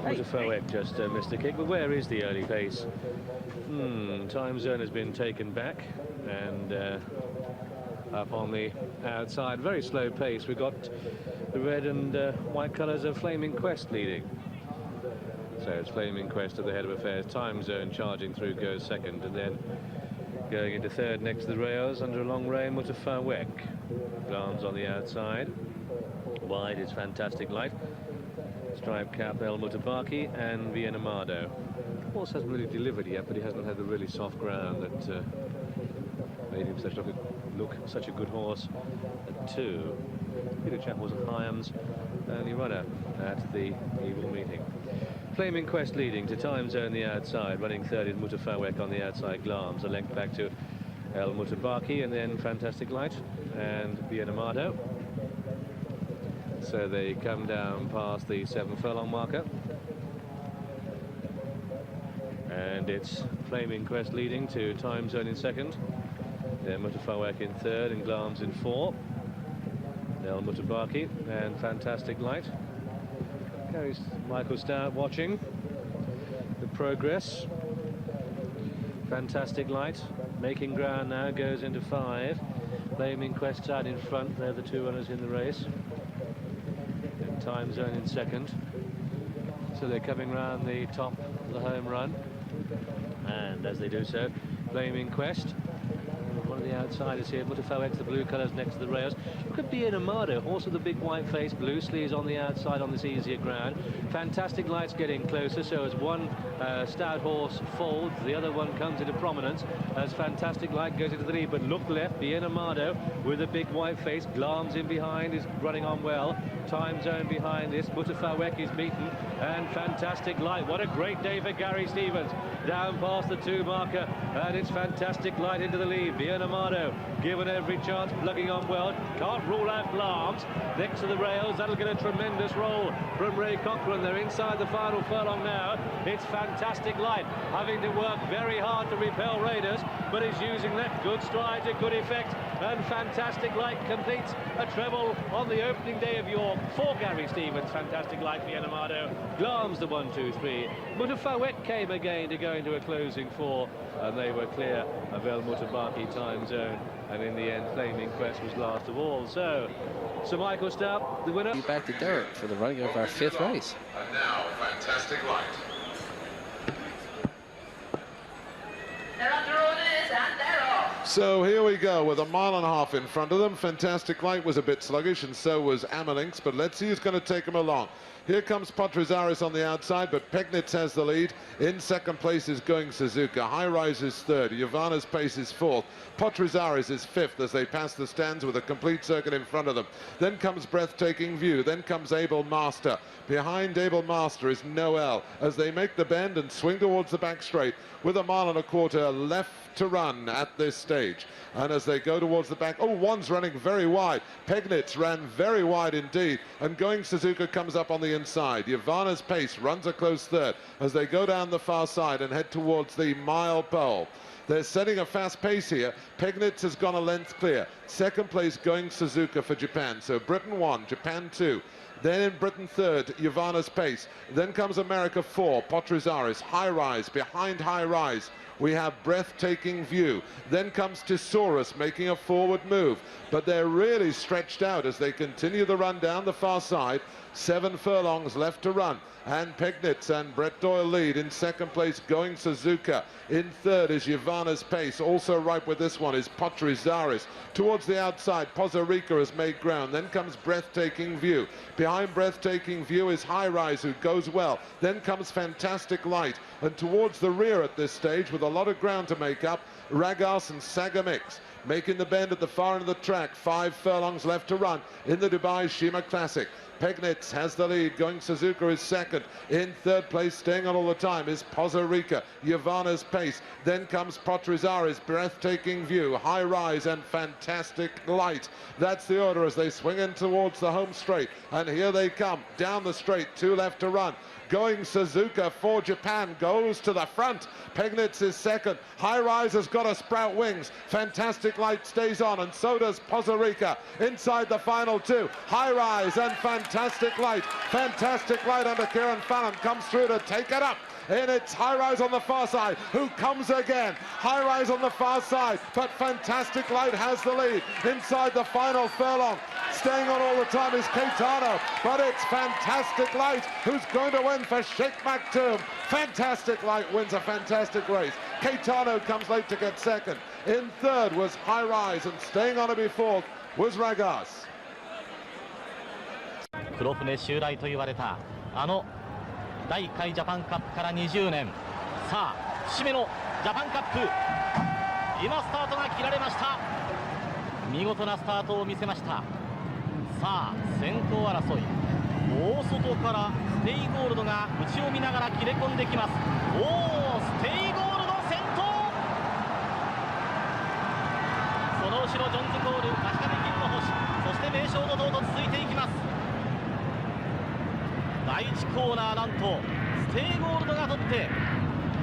Voltigeur just missed a kick, but where is the early pace? Time zone has been taken back, and up on the outside, very slow pace. We've got the red and white colours of Flaming Quest leading. So it's Flaming Quest at the head of affairs. Time zone charging through goes second, and then going into third next to the rails under a long rein, Voltigeur. Glance on the outside. Wide is Fantastic Light. Stripe cap El Mutabaki and Vienamado. Horse hasn't really delivered yet, but he hasn't had the really soft ground that made him look such a good horse at 2. Peter Chap was Hyams only runner at the Eagle meeting. Flaming Quest leading to Time Zone the outside, running third in Voltigeur on the outside glance. A length back to El Mutabaki and then Fantastic Light and Vienamado. So they come down past the 7 furlong marker. And it's Flaming Quest leading to Time Zone in second. Then Voltigeur in third and Glams in 4. El Mutabaki and Fantastic Light. Carries Michael Stout watching the progress. Fantastic Light making ground now, goes into 5. Flaming Quest out in front. They're the 2 runners in the race. And Time Zone in second. So they're coming round the top of the home run. And as they do so, Flaming Quest, one of the outsiders here, Voltigeur, the blue colours next to the rails. Look at Vienamado, horse with the big white face, blue sleeves on the outside on this easier ground. Fantastic Light's getting closer, so as one stout horse folds, the other one comes into prominence as Fantastic Light goes into the lead. But look left, Vienamado with a big white face, Glams in behind, is running on well. Time Zone behind this, Voltigeur is beaten, and Fantastic Light. What a great day for Gary Stevens. Down past the 2 marker, and it's Fantastic Light into the lead. Vienamado given every chance, plugging on well. Can't rule out Glams. Next to the rails, that'll get a tremendous roll from Ray Cochrane. They're inside the final furlong now. It's Fantastic Light having to work very hard to repel Raiders, but is using that good stride to good effect. And Fantastic Light completes a treble on the opening day of York for Gary Stevens. Fantastic Light, Vienamado, Glams the 1, 2, 3. Voltigeur came again to go into a closing 4, and they were clear of El Mutabaki Time Zone. And in the end, Flaming Quest was last of all. So, Sir Michael Stout, the winner. Back to Derek for the running of our 5th race. And now, Fantastic Light. They're under orders and they're off. So here we go with a 1.5 miles in front of them. Fantastic Light was a bit sluggish, and so was Amelinx, but let's see who's going to take him along. Here comes Potrizzaris on the outside, but Pegnitz has the lead. In second place is Going Suzuka. High Rise is third. Yavana's Pace is fourth. Potrizzaris is fifth as they pass the stands with a complete circle in front of them. Then comes Breathtaking View. Then comes Able Master. Behind Able Master is Noel as they make the bend and swing towards the back straight with a 1.25 miles left to run at this stage. And as they go towards the back, oh, one's running very wide. Pegnitz ran very wide indeed, and Going Suzuka comes up on the inside. Yavana's Pace runs a close third as they go down the far side and head towards the mile pole. They're setting a fast pace here. Pegnitz has gone a length clear. Second place Going Suzuka for Japan. So Britain 1, Japan 2. Then in Britain third, Yavana's Pace. Then comes America 4, Potrizzaris. High Rise, behind High Rise we have Breathtaking View. Then comes Thesaurus making a forward move, but they're really stretched out as they continue the run down the far side. 7 furlongs left to run, and Pegnitz and Brett Doyle lead. In second place Going Suzuka. In third is Yavana's Pace. Also right with this one is Potrizzaris. Towards the outside, Poza Rica has made ground. Then comes Breathtaking View. Behind Breathtaking View is High Rise, who goes well. Then comes Fantastic Light, and towards the rear at this stage with a lot of ground to make up, Ragas and Sagamix making the bend at the far end of the track. 5 furlongs left to run in the Dubai Sheema Classic. Pegnitz has the lead. Going Suzuka is second. In third place, staying on all the time, is Poza Rica. Yavana's Pace. Then comes Potrizzaris, Breathtaking View, High Rise, and Fantastic Light. That's the order as they swing in towards the home straight. And here they come down the straight. 2 left to run. Going Suzuka for Japan goes to the front. Pegnitz is second. High Rise has got to sprout wings. Fantastic Light stays on, and so does Poza Rica. Inside the final 2, High Rise and Fantastic Fantastic Light. Fantastic Light under Kieran Fallon comes through to take it up. And it's High Rise on the far side, who comes again. High Rise on the far side, but Fantastic Light has the lead inside the final furlong. Staying on all the time is Keitano, but it's Fantastic Light who's going to win for Sheikh Maktoum. Fantastic Light wins a fantastic race. Keitano comes late to get second. In third was High Rise, and staying on to be fourth was Ragas. 黒船襲来と言われた第1回ジャパンカップから20年、さあ節目のジャパンカップ、今スタートが切られました。見事なスタートを見せました。さあ先頭争い、大外からステイゴールドが内を見ながら切れ込んできます。ステイゴールド先頭、その後ろジョンズコール、確かに銀の星、そして名将の塔と続いていきます。第1コーナー、なんとステイゴールドが取って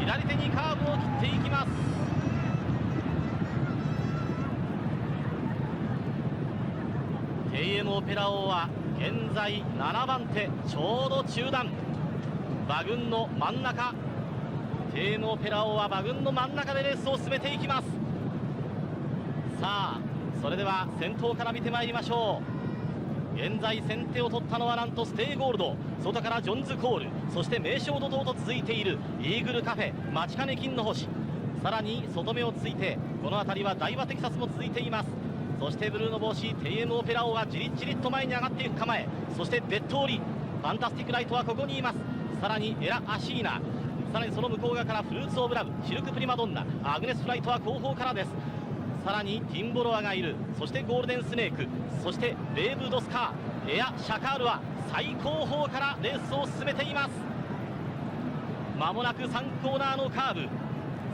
左手にカーブを切っていきます。KM オペラ王は現在7番手、ちょうど中段、馬群の真ん中。 KM オペラ王は馬群の真ん中でレースを進めていきます。さあそれでは先頭から見てまいりましょう。現在先手を取ったのはなんとステイゴールド、外からジョンズコール、そして名将怒涛と続いているイーグルカフェ、待ちかね金の星、さらに外目をついてこの辺りは大和テキサスも続いています。そしてブルーの帽子 TM オペラ王はじりじりと前に上がっていく構え、そしてベッドーリ、ファンタスティックライトはここにいます。さらにエラ・アシーナ、さらにその向こう側からフルーツ・オブ・ラブ、シルク・プリマドンナ、アグネス・フライトは後方からです。さらにティンボロアがいる、そしてゴールデンスネーク、そしてレーブ・ドスカー、エア・シャカールは最後方からレースを進めています。まもなく3コーナーのカーブ、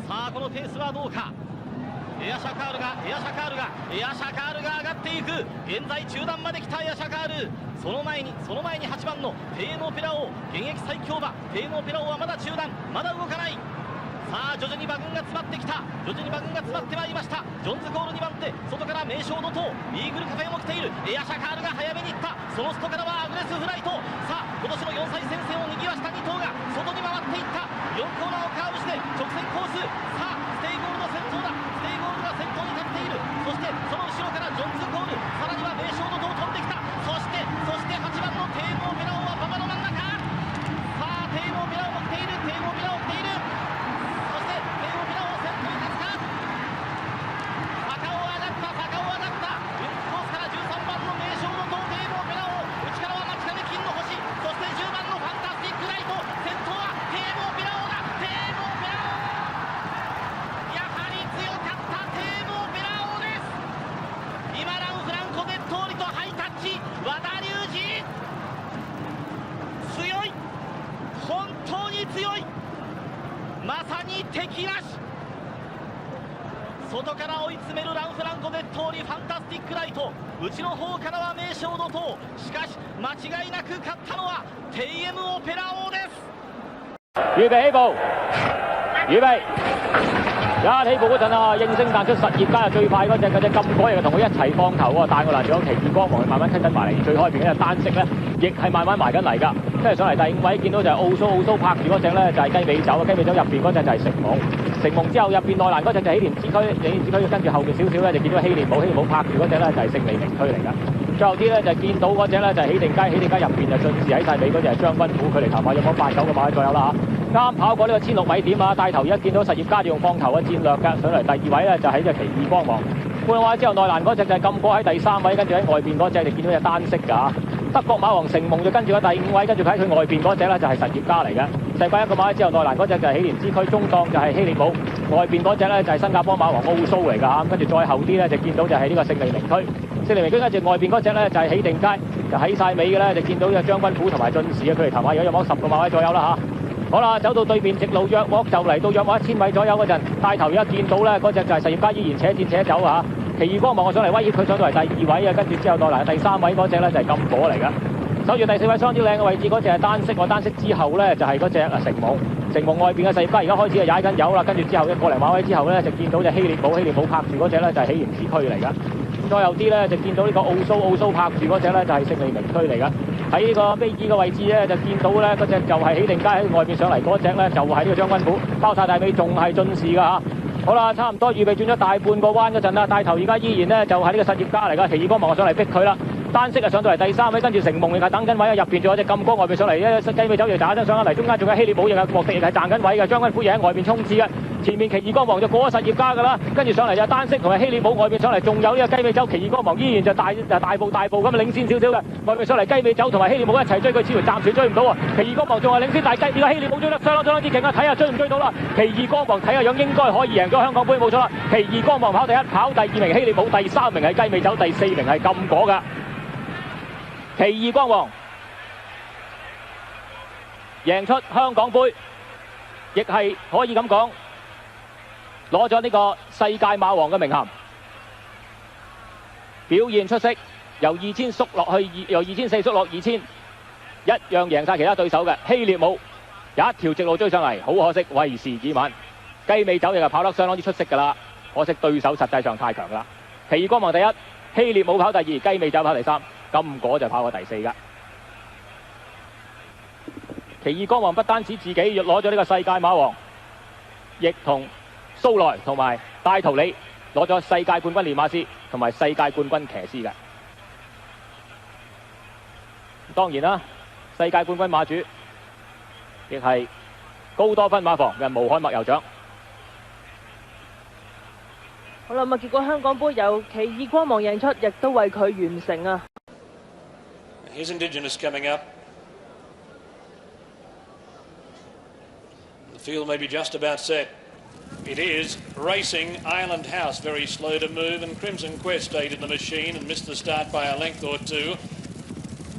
さあこのペースはどうか。エアシャカールが上がっていく。現在中段まで来たエアシャカール、その前に8番のテームオペラ王、現役最強馬テームオペラ王はまだ中段、まだ動かない。さあ徐々に馬群が詰まってきた、徐々に馬群が詰まってまいりました。ジョンズコール2番手、外から名将怒涛、イーグルカフェも来ている。エアシャカールが早めに行った。その外からはアグネスフライト。さあ今年の4歳戦線を賑わした2頭が外に回っていった。4コーナーをカーブして直線コース、さあステイゴールド先頭だ。ステイゴールドが先頭に立っている。そしてその後ろからジョンズコール、さらには名将怒涛飛んできた。そして8番のテームオペラ王は馬場の真ん中。さあテームオペラ王も来ている、テームオペラ王来ている。そしてテームオペラ王先頭に立つか。坂を上がった、ウィンズコースから13番の名将怒涛、テームオペラ王、内からは待ちかね金の星、そして10番のファンタスティックライト、先頭はテームオペラ王だ。テームオペラ王、やはり強かったテームオペラ王です。今ランフランコゼットーリとハイタッチ、和田龍二、強い、本当に強い、まさに敵なし。外から追い詰めるランフランコゼットーリ、ファンタスティックライト、内の方からは名将怒涛。しかし間違いなく勝ったのは TM オペラ王です。預備起步，預備。一起步嗰陣啊，應聲彈出實業家係最快嗰隻金果，又同佢一齊放頭喎，但係我攔住奇異光芒，佢慢慢跟緊埋嚟。最開邊嗰隻單色咧，亦係慢慢埋緊嚟㗎。跟住上嚟第5位，見到就係奧蘇拍住嗰隻咧，就係雞尾酒，雞尾酒入邊嗰隻就係成夢之後入邊內欄嗰隻就係喜蓮之區，跟住後邊少少咧就見到希蓮堡拍住嗰隻咧就係勝利名區嚟㗎。最後啲咧就見到嗰隻咧就係喜定街入邊就進士喺晒尾嗰隻係將軍府，距離頭馬有冇8-9個馬位左右啦嚇。啱跑過呢個16米點啊，帶頭而家見到實業家用放頭嘅戰略㗎，上嚟第2位咧就喺隻奇異光芒。半話之後內欄嗰隻就係禁果喺第3位，跟住喺外邊嗰隻就見到隻單色㗎。德國馬王成夢就跟住喺第5位，跟住喺佢外邊嗰隻咧就係實業家嚟嘅。世界1個馬位之後內欄嗰隻就係喜蓮之區，中檔就係希臘堡，外邊嗰隻咧就係新加坡馬王奧蘇嚟㗎嚇。跟住再後啲咧就見到就係呢個勝利名區。勝利名區跟住外邊嗰隻咧就係喜定街，就喺晒尾嘅咧就見到隻將軍府同埋進士嘅距離頭馬而家有冇10個馬位左右啦嚇。好啦，走到對面直路約莫就嚟到約莫1000米左右嗰陣，帶頭而家見到咧嗰隻就係實業家依然且戰且走嚇。奇異光芒我上嚟威脅佢上到嚟第2位啊，跟住之後內欄第3位嗰隻咧就係禁果嚟㗎。守住第4位相當之靚嘅位置嗰隻係單色喎，單色之後咧就係嗰隻成夢外邊嘅實業家而家開始係踩緊油啦，跟住之後1個零馬位之後咧就見到隻希臘堡拍住嗰隻咧就係喜蓮之區嚟㗎。再有啲咧就見到呢個奧蘇拍住嗰隻咧就係勝利名區嚟㗎。喺呢個尾二嘅位置咧，就見到咧嗰隻就係起定街喺外邊上嚟嗰隻咧，就係呢個將軍府包晒大尾，仲係進士㗎嚇。好啦，差唔多預備轉咗大半個彎嗰陣啦，帶頭而家依然咧就係呢個實業家嚟㗎，奇異光芒上嚟逼佢啦。單色啊上到嚟第3位，跟住成夢亦係等緊位啊，入邊仲有隻金光外邊上嚟咧，雞尾酒亦打咗上嚟，中間仲有希臘堡亦係莫迪亦係站緊位嘅，將軍府亦喺外邊衝刺嘅，前面奇異光芒就過咗實業家㗎啦，跟住上嚟就單色同埋希臘堡外邊上嚟，仲有呢個雞尾酒，奇異光芒依然就大步咁領先少少嘅，外邊上嚟雞尾酒同埋希臘堡一齊追佢，似乎暫時追唔到喎，奇異光芒仲係領先，但係呢個希臘堡追得相當之勁啊，睇下追唔追到啦，奇異光芒睇下樣應該可以贏咗香港杯冇錯啦，奇異光芒跑第1，跑第2名希臘堡，第3名係雞尾酒，第4名係禁果㗎。奇異光芒贏出香港杯，亦係可以咁講，攞咗呢個世界馬王嘅名銜，表現出色，由2000縮落去，由2400縮落2000，一樣贏晒其他對手嘅。希臘姆有一條直路追上嚟，好可惜為時已晚。雞尾酒亦係跑得相當之出色㗎啦，可惜對手實際上太強啦。奇異光芒第1，希臘姆跑第2，雞尾酒跑第3。金果就跑過第4㗎。奇異光芒不單止自己攞咗呢個世界馬王，亦同蘇萊同埋戴圖理攞咗世界冠軍練馬師同埋世界冠軍騎師嘅。當然啦，世界冠軍馬主亦係高多芬馬房嘅無漢麥酋長。好啦，咁結果香港杯由奇異光芒贏出，亦都為佢完成啊。Here's Indigenous coming up. The field may be just about set. It is racing Island House, very slow to move, and Crimson Quest stayed in the machine and missed the start by a length or two.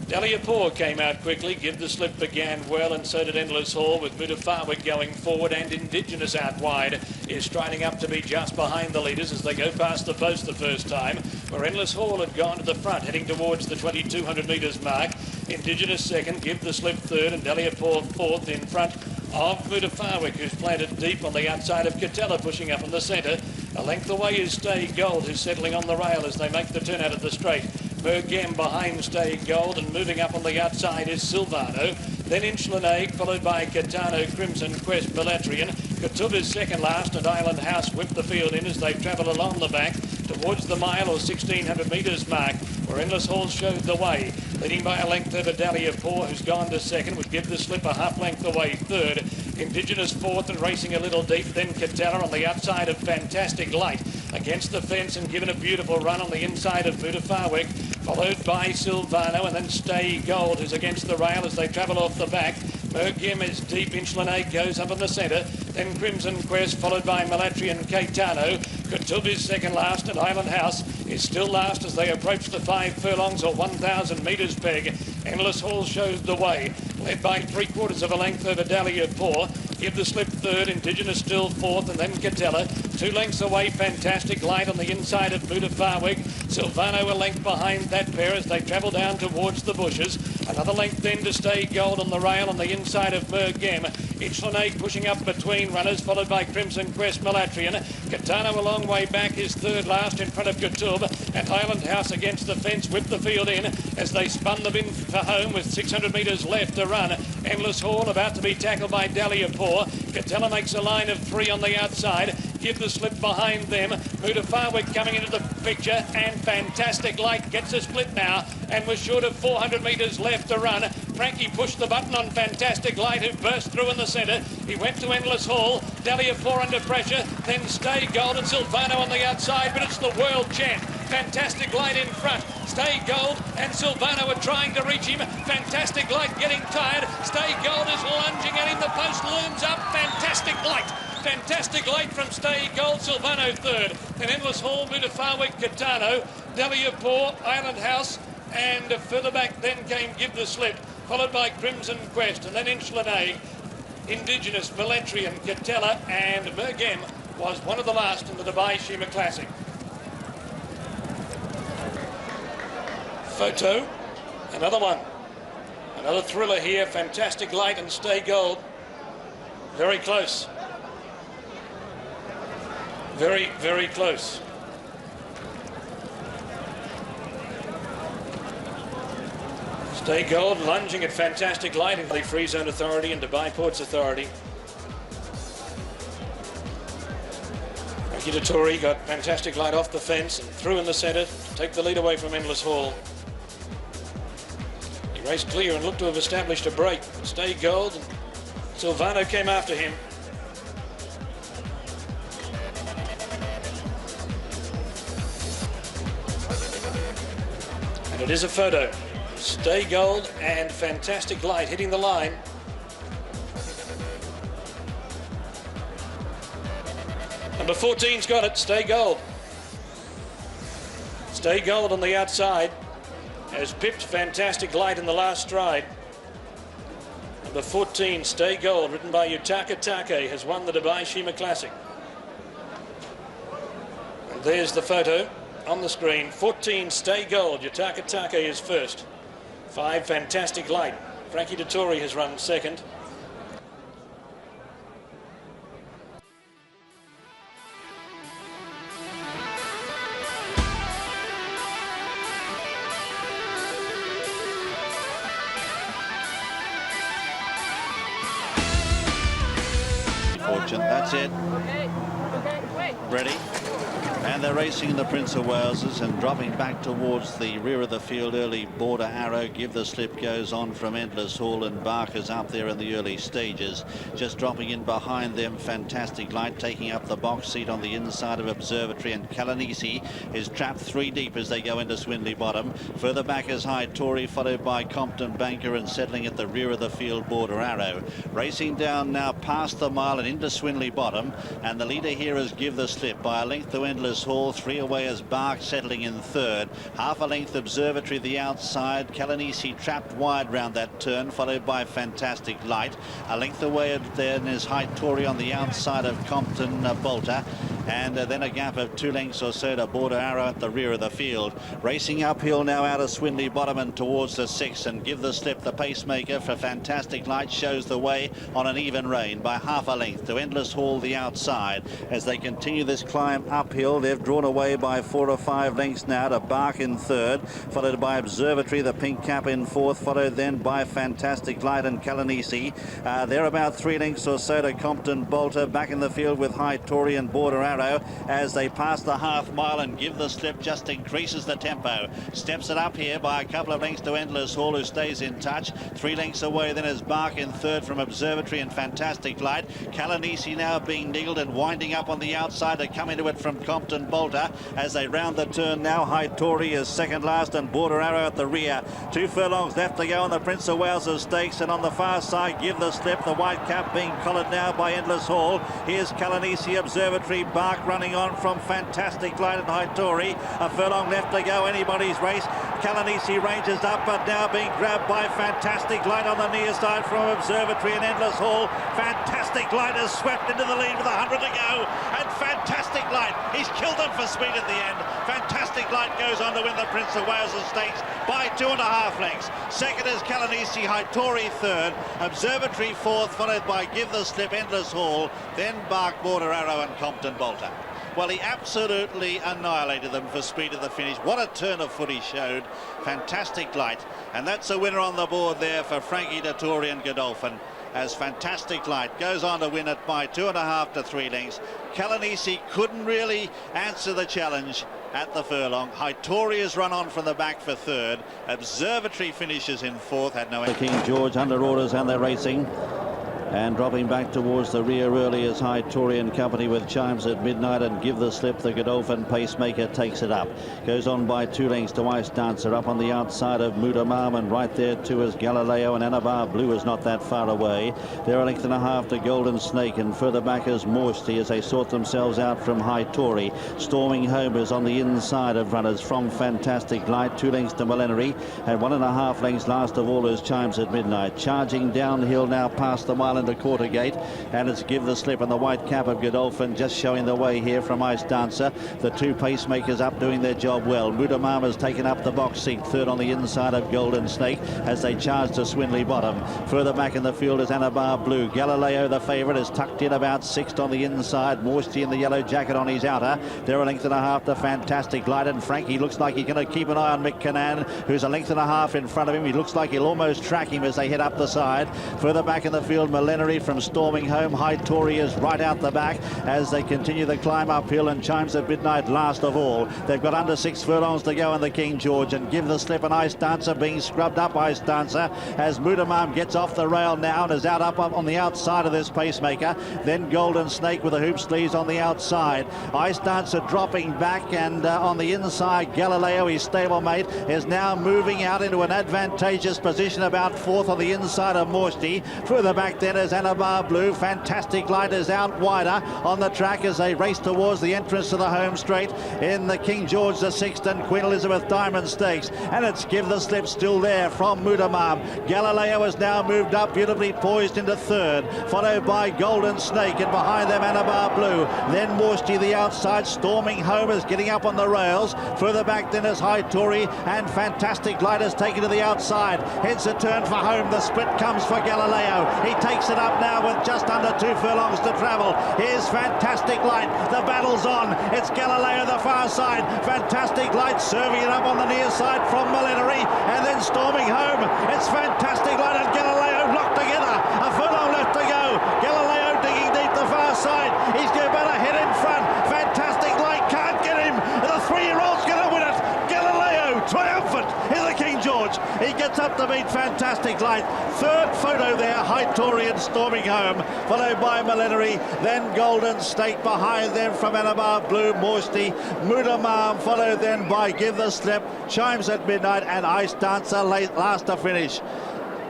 Daliapur came out quickly, Give the Slip began well, and so did Endless Hall, with Mutafawa going forward, and Indigenous out wide is striding up to be just behind the leaders as they go past the post the first time, where Endless Hall had gone to the front, heading towards the 2200 metres mark. Indigenous second, Give the Slip third, and Daliapur fourth in front of Mutafawa, who's planted deep on the outside of Catella, pushing up in the centre. A length away is Stay Gold, who's settling on the rail as they make the turn out of the straight. Bergem behind Stay Gold, and moving up on the outside is Silvano. Then Inchlaneg, followed by Catano, Crimson Quest, Balatrian. Katub is second last, and Island House whip the field in as they travel along the back towards the mile or 1600 metres mark, where Endless Hall showed the way. Leading by a length over Daliapur, who's gone to second, would give the Slip a half length away third. Indigenous fourth and racing a little deep, then Catella on the outside of Fantastic Light. Against the fence and given a beautiful run on the inside of Mutafarwick, followed by Silvano, and then Stay Gold, who's against the rail as they travel off the back. Mergim is deep, Inchlaneg goes up in the centre, then Crimson Quest, followed by Malatri and Caetano. Katub is second last, and Island House is still last as they approach the 5 furlongs or 1,000 metres peg. Endless Hall shows the way, led by 3/4 of a length over Daliapur. Give the Slip third, Indigenous still fourth, and then Catella. 2 lengths away, Fantastic Light on the inside of Mutafarwick. Silvano a length behind that pair as they travel down towards the bushes. Another length then to Stay Gold on the rail on the inside of Mergem. Inchlaneg pushing up between runners, followed by Crimson Quest, Malatrian. Catano a long way back is third last in front of Katub, and Island House against the fence whipped the field in as they spun them in for home with 600 metres left to run. Endless Hall about to be tackled by Daliapur. Catella makes a line of 3 on the outside. Give the Slip behind them. Mutafarwick coming into the picture, and Fantastic Light gets a split now and was short of 400 metres left to run. Frankie pushed the button on Fantastic Light, who burst through in the centre. He went to Endless Hall. Daliapur under pressure, then Stay Gold and Silvano on the outside, but it's the world champ. Fantastic Light in front. Stay Gold and Silvano are trying to reach him. Fantastic Light getting tired. Stay Gold is lunging at him. The post looms up. Fantastic Light. Fantastic Light from Stay Gold. Silvano third. Then Endless Hall, Mutafarwick, Catano, Daliapur, Island House, and further back then came Give the Slip, followed by Crimson Quest, and then Inchlaneg, Indigenous, Milletri and Catella, and Mergem was one of the last in the Dubai Sheema Classic. Photo, another one. Another thriller here, Fantastic Light and Stay Gold. Very close. Very, very close. Stay Gold lunging at Fantastic Light in the Free Zone Authority and Dubai Ports Authority. Tori got Fantastic Light off the fence and through in the centre to take the lead away from Endless Hall. He raced clear and looked to have established a break. Stay Gold and Silvano came after him. And it is a photo. Stay Gold and Fantastic Light hitting the line. Number 14's got it, Stay Gold. Stay Gold on the outside has pipped Fantastic Light in the last stride. Number 14, Stay Gold, written by Yutaka Take, has won the Dubai Sheema Classic. And there's the photo on the screen. 14, Stay Gold, Yutaka Take is first. 5, Fantastic Light. Frankie Dettori has run second. Fortune, that's it. Ready. And they're racing in the Prince of Wales's and dropping back towards the rear of the field. Early Border Arrow, Give the Slip goes on from Endless Hall, and Barker's up there in the early stages. Just dropping in behind them, Fantastic Light taking up the box seat on the inside of Observatory, and Kalanisi is trapped 3 deep as they go into Swindley Bottom. Further back is High Tory, followed by Compton Banker, and settling at the rear of the field, Border Arrow. Racing down now past the mile and into Swindley Bottom, and the leader here is Give the Slip by a length to Endless Hall. 3 away as Bark settling in third. Half a length Observatory the outside. Kalanisi trapped wide round that turn, followed by Fantastic Light. A length away then is High Tory on the outside of Compton Bolter. And then a gap of 2 lengths or so to Border Arrow at the rear of the field. Racing uphill now out of Swindley Bottom and towards the 6th, and Give the Slip, the pacemaker for Fantastic Light, shows the way on an even rein by half a length to Endless Hall the outside. As they continue this climb uphill, they've drawn away by 4 or 5 lengths now to Bark in third, followed by Observatory, the pink cap, in fourth, followed then by Fantastic Light and Kalanisi. They're about 3 lengths or so to Compton Bolter. Back in the field with High Tory and Border Arrow as they pass the half mile, and Give the Slip just increases the tempo. Steps it up here by a couple of lengths to Endless Hall, who stays in touch. 3 lengths away then is Bark in third from Observatory and Fantastic Light. Kalanisi now being niggled and winding up on the outside to come into it from Compton Bolter as they round the turn now. High Tory is second last and Border Arrow at the rear. 2 furlongs left to go on the Prince of Wales's Stakes, and on the far side Give the Slip, the white cap being collared now by Endless Hall. Here's Kalanisi, Observatory, Bark running on from Fantastic Light and High Tory. A furlong left to go, anybody's race. Kalanisi ranges up, but now being grabbed by Fantastic Light on the near side from Observatory and Endless Hall. Fantastic Light has swept into the lead with 100 to go, and Fantastic Light, he's killed them for speed at the end. Fantastic Light goes on to win the Prince of Wales's Stakes by 2.5 lengths. Second is Kalanisi, High Tory third, Observatory fourth, followed by Give the Slip, Endless Hall, then Bark, Border Arrow and Compton Bolter. Well, he absolutely annihilated them for speed at the finish. What a turn of foot he showed. Fantastic Light. And that's a winner on the board there for Frankie Dettori and Godolphin, as Fantastic Light goes on to win it by 2.5 to 3 lengths. Kalanisi couldn't really answer the challenge at the furlong. High Tory has run on from the back for third. Observatory finishes in fourth. Had no... King George under orders, and they're racing. And dropping back towards the rear early is High Tory and company with Chimes at Midnight, and Give the Slip, the Godolphin pacemaker, takes it up. Goes on by 2 lengths to Ice Dancer up on the outside of Mudamam, and right there too is Galileo, and Anabar Blue is not that far away. They're 1.5 lengths to Golden Snake, and further back is Moisty as they sort themselves out from High Tory. Storming home is on the inside of runners from Fantastic Light. 2 lengths to Millenary, and 1.5 lengths last of all is Chimes at Midnight. Charging downhill now past the mile Ireland a quarter gate, and it's Give the Slip and the white cap of Godolphin just showing the way here from Ice Dancer. The two pacemakers up doing their job well. Mudamama's taken up the box seat, third on the inside of Golden Snake as they charge to Swinley Bottom. Further back in the field is Anabar Blue. Galileo, the favourite, is tucked in about sixth on the inside. Morsty in the yellow jacket on his outer. They're a length and a half to Fantastic Light, and Frankie looks like he's going to keep an eye on Mick Cannan, who's a length and a half in front of him. He looks like he'll almost track him as they head up the side. Further back in the field, Millenary from Storming Home. High Tory is right out the back as they continue the climb uphill, and Chimes at Midnight last of all. They've got under 6 furlongs to go in the King George, and Give the Slip and Ice Dancer being scrubbed up. Ice Dancer as Mudamam gets off the rail now and is out up on the outside of this pacemaker. Then Golden Snake with the hoop sleeves on the outside. Ice Dancer dropping back, and on the inside Galileo, his stablemate, is now moving out into an advantageous position about fourth on the inside of Morsty. Further back then is Anabar Blue. Fantastic Light is out wider on the track as they race towards the entrance to the home straight in the King George VI and Queen Elizabeth Diamond Stakes, and it's Give the Slip still there from Mudamam. Galileo has now moved up, beautifully poised into third, followed by Golden Snake, and behind them Anabar Blue. Then Morsty the outside. Storming Home is getting up on the rails. Further back then is High Tory, and Fantastic Light is taken to the outside. Hence a turn for home. The split comes for Galileo. He takes it up now with just under 2 furlongs to travel. Here's Fantastic Light. The battle's on. It's Galileo the far side. Fantastic Light serving it up on the near side from Millenary, and then Storming Home. It's Fantastic Light and Galileo locked together. A furlong left to go. Galileo digging deep the far side. He's got about a head in front. Fantastic Light can't get him. The 3-year-old's going to win it. Galileo triumphant in the King George. He gets up to beat Fantastic Light. Third photo there, High Tory and Storming Home, followed by Millenary, then Golden Snake behind them from Anabar Blue, Morsty, Mudamam, followed then by Give the Slip, Chimes at Midnight, and Ice Dancer last to finish.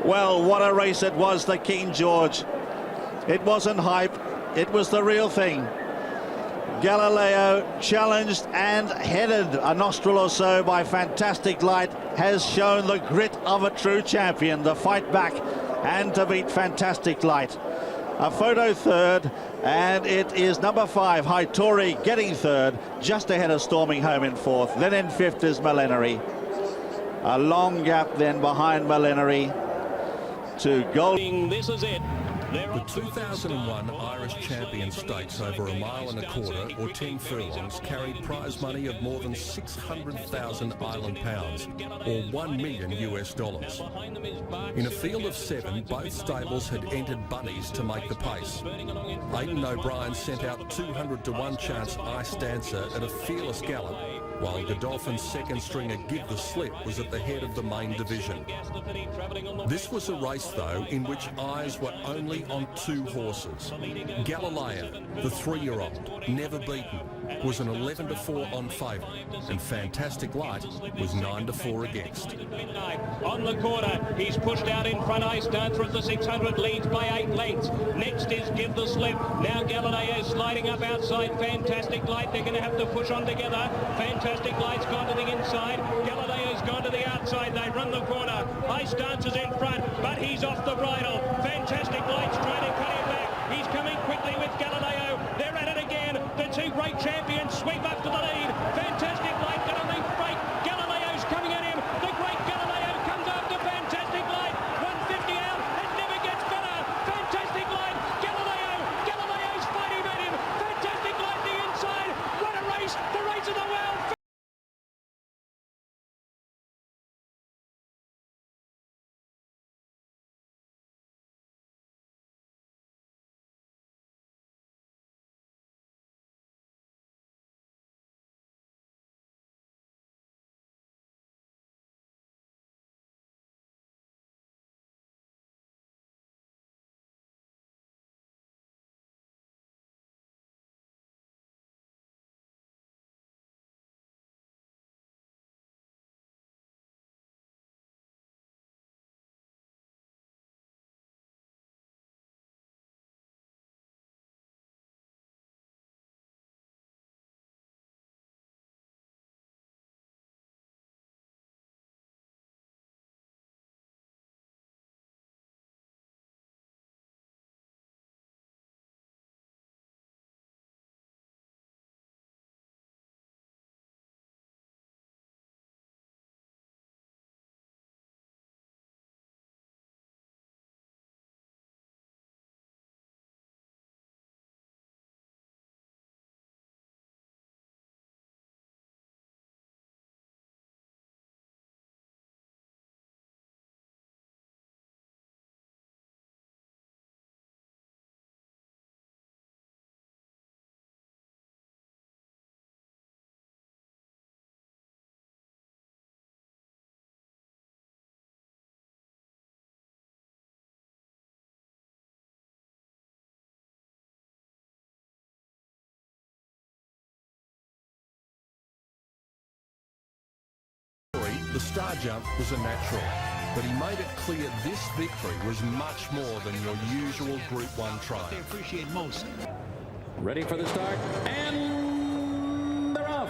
Well, what a race it was, the King George. It wasn't hype, it was the real thing. Galileo challenged and headed a nostril or so by Fantastic Light has shown the grit of a true champion to fight back and to beat Fantastic Light. A photo third, and it is number 5, High Tory, getting third, just ahead of Storming Home in fourth. Then in fifth is Millenary. A long gap then behind Millenary to Golden. This is it. The 2001 Irish Champion Stakes over 1.25 miles or 10 furlongs carried prize money of more than 600,000 Island pounds or $1 million US. In a field of 7, both stables had entered bunnies to make the pace. Aidan O'Brien sent out 200 to 1 chance Ice Dancer at a fearless gallop, while Godolphin's second stringer Give the Slip was at the head of the main division. This was a race, though, in which eyes were only on 2 horses. Galileo, the 3-year-old, never beaten, was an 11 to 4 on favourite, and Fantastic Light was 9 to 4 against. On the corner, he's pushed out in front. Ice Dancer at the 600 leads by 8 lengths. Next is Give the Slip. Now Galileo sliding up outside Fantastic Light. They're going to have to push on together. Fantastic Light's gone to the inside. Galileo's gone to the outside. They run the corner. Ice Dancer's in front, but he's off the bridle. Fantastic Light's trying to cut him back. He's coming quickly with Galileo. They're at it again. The two great champions sweep up to the lead. Fantastic Light going to lead break. Galileo's coming at him. The great Galileo comes after Fantastic Light. 150 out. It never gets better. Fantastic Light. Galileo's fighting at him. Fantastic Light the inside. What a race. The race of the world. The star jump was a natural, but he made it clear this victory was much more than your usual Group 1 triumph. They appreciate most. Ready for the start, and they're off.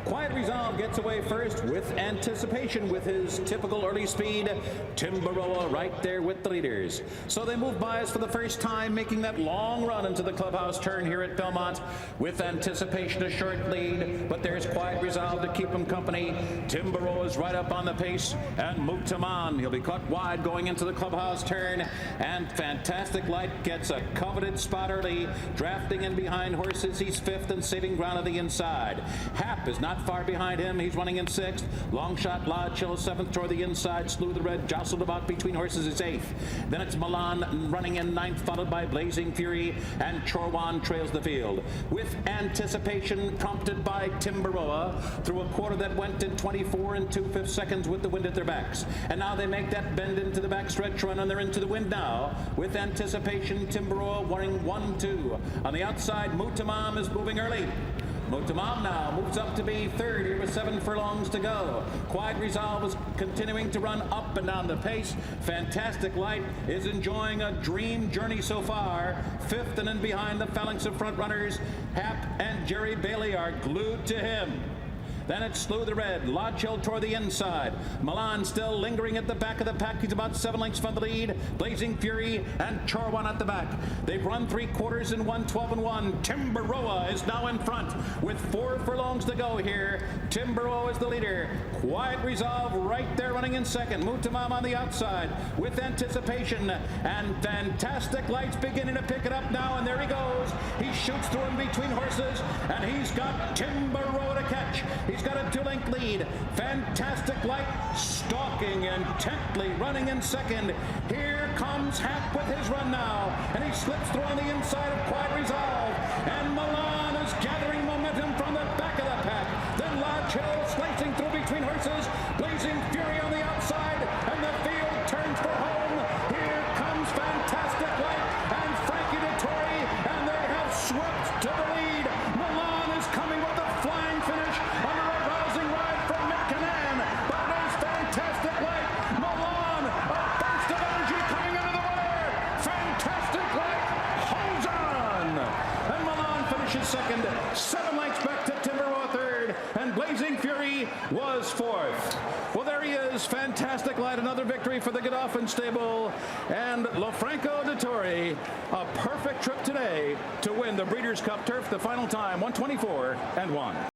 Quiet Resolve gets away first with anticipation with his typical early speed. Timbaroa right there with the leaders. So they move by us for the first time, making that long run into the clubhouse turn here at Belmont. With anticipation, a short lead, but there's Quiet Resolve to keep him company. Timbaroa is right up on the pace, and Muktaman, he'll be caught wide going into the clubhouse turn. And Fantastic Light gets a coveted spot early, drafting in behind horses. He's fifth and saving ground on the inside. Hap is not far behind him. He's running in sixth. Long Shot Lodge Hill seventh toward the inside. Slew the Red jostled about between horses is eighth. Then it's Milan running in ninth, followed by Blazing Fury, and Chorwan trails the field. With anticipation prompted by Timbaroa through a quarter that went in 24 2/5 seconds with the wind at their backs. And now they make that bend into the backstretch run, and they're into the wind now. With anticipation, Timbaroa running 1-2. On the outside, Mutamam is moving early. Mutamam now moves up to be third here with 7 furlongs to go. Quiet Resolve is continuing to run up and down the pace. Fantastic Light is enjoying a dream journey so far. Fifth and in behind the phalanx of front runners. Hap and Jerry Bailey are glued to him. Then it's Slew the Red, Lodge Hill toward the inside. Milan still lingering at the back of the pack. He's about 7 lengths from the lead. Blazing Fury and Chorwan at the back. They've run 3 quarters in 1:12-1. Timbaroa is now in front with 4 furlongs to go here. Timbaroa is the leader. Quiet Resolve right there running in second. Mutamam on the outside with anticipation. And Fantastic Light's beginning to pick it up now, and there he goes. He shoots through in between horses, and he's got Timbaroa to catch. He's got a 2-length lead. Fantastic Light stalking intently, running in second. Here comes Hap with his run now, and he slips through on the inside of Quiet Resolve. And Milan is gathering momentum from the back of the pack. Then Lodge Hill slicing through between horses. Blazing Fury on the outside, and the field turns for home. Here comes Fantastic Light and Frankie Dettori, and they have swept to the lead. Milan is coming with a flying finish under a rousing ride from McCann. But it is Fantastic Light. Milan, a burst of energy coming into the wire. Fantastic Light holds on. And Milan finishes second. 7 lengths back to Timbaroa third. And Blazing Fury was fourth. Well, there he is. Fantastic Light, another victory for the Godolphin stable. And Lofranco Dettori, a perfect trip today to win the Breeders' Cup Turf, the final time, 1:24-1.